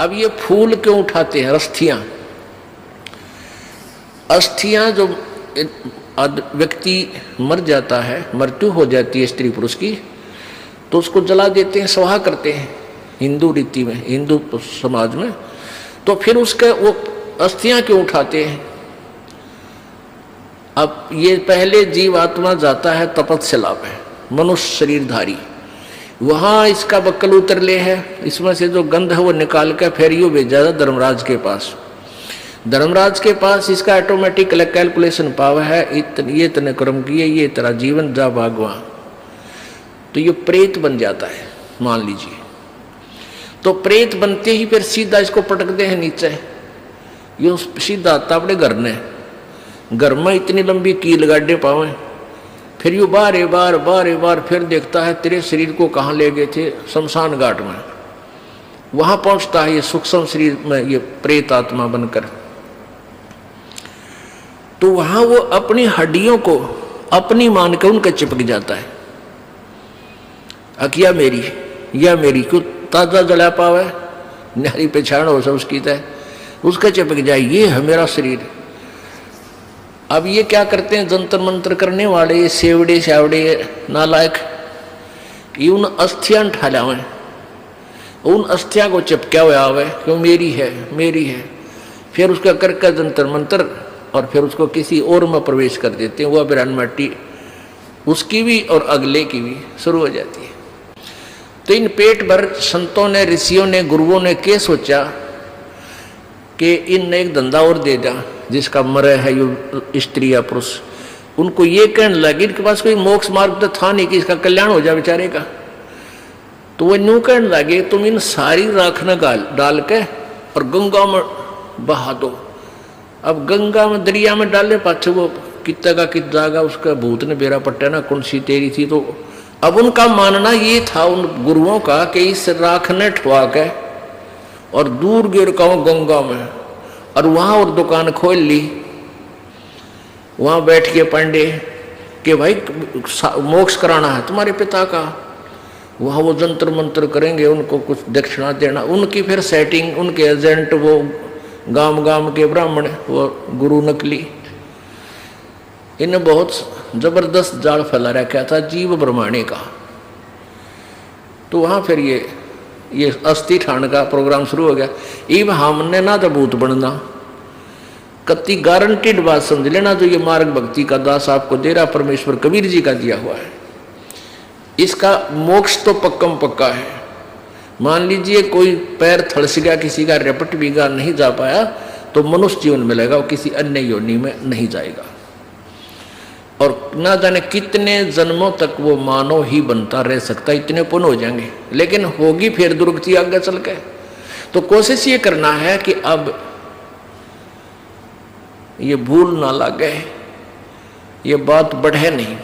अब ये फूल क्यों उठाते हैं? अस्थियां, अस्थियां जो व्यक्ति मर जाता है, मृत्यु हो जाती है स्त्री पुरुष की, तो उसको जला देते हैं, स्वाहा करते हैं हिंदू रीति में, हिंदू समाज में। तो फिर उसके वो अस्थियां क्यों उठाते हैं? अब ये पहले जीवात्मा जाता है तपस्या पे, मनुष्य शरीरधारी, वहां इसका बक्कल उतर ले है, इसमें से जो गंध है वो निकाल कर फिर यूं भेजा था धर्मराज के पास। धर्मराज के पास इसका ऑटोमेटिक कैलकुलेशन पावर है, ये इतने कर्म किए, ये तेरा जीवन जा भागवा, तो ये प्रेत बन जाता है मान लीजिए। तो प्रेत बनते ही फिर सीधा इसको पटकते हैं नीचे, ये सीधा आता अपने घर ने, घर में इतनी लंबी कील गाड़े पावे, फिर यू बार बार फिर देखता है तेरे शरीर को कहाँ ले गए थे, शमशान घाट में। वहां पहुंचता है ये सूक्ष्म शरीर में, ये प्रेत आत्मा बनकर। तो वहां वो अपनी हड्डियों को अपनी मान के उनका चिपक जाता है। अकिया मेरी या मेरी, क्यों ताजा जला पावे, नारी पहचान हो सब उसकी तय, उसका चिपक जाए, ये है मेरा शरीर। अब ये क्या करते हैं जंतर मंत्र करने वाले, ये सेवड़े शावड़े नालायक, ये उन अस्थियां उठा लावे, उन अस्थियां को चिपका हुआ आवे, क्यों मेरी है मेरी है, फिर उसका करके जंतर मंत्र और फिर उसको किसी और में प्रवेश कर देते हैं, वह बिरान मट्टी उसकी भी और अगले की भी शुरू हो जाती है। तो इन पेट भर संतों ने, ऋषियों ने, गुरुओं ने क्या सोचा कि इनने एक धंधा और दे दिया, जिसका मरे है ये स्त्री या पुरुष, उनको ये कहने लगे इनके पास कोई मोक्ष मार्ग तो था नहीं कि इसका कल्याण हो जाए बेचारे का। तो वो न्यू कहने लगे तुम इन सारी राख न डाल के और गंगा में बहा दो। अब गंगा में, दरिया में डालने पाछे वो कितना का कित जाएगा, उसका भूत ने बेरा पट्टा ना कौन सी तेरी थी। तो अब उनका मानना ये था उन गुरुओं का कि इस राख ने ठुआ के और दूर गिर का गंगा में, और वहां और दुकान खोल ली, वहां बैठ के पंडे कि भाई मोक्ष कराना है तुम्हारे पिता का, वहां वो जंतर मंत्र करेंगे, उनको कुछ दक्षिणा देना, उनकी फिर सेटिंग, उनके एजेंट वो गांव गांव के ब्राह्मण, वो गुरु नकली, इन्हें बहुत जबरदस्त जाल फैला रखा था जीव ब्रह्मांडे का। तो वहां फिर ये अस्थि ठाण का प्रोग्राम शुरू हो गया। इब हमने ना तो भूत बनना, कति गारंटीड बात समझ लेना, जो ये मार्ग भक्ति का दास आपको दे रहा परमेश्वर कबीर जी का दिया हुआ है, इसका मोक्ष तो पक्कम पक्का है। मान लीजिए कोई पैर थड़स गया, किसी का रेपट बीघा नहीं जा पाया, तो मनुष्य जीवन मिलेगा, वो किसी अन्य योनि में नहीं जाएगा, और ना जाने कितने जन्मों तक वो मानव ही बनता रह सकता, इतने पुण्य हो जाएंगे, लेकिन होगी फिर दुर्गति आगे चल के। तो कोशिश ये करना है कि अब ये भूल ना लगे, ये बात बढ़े नहीं।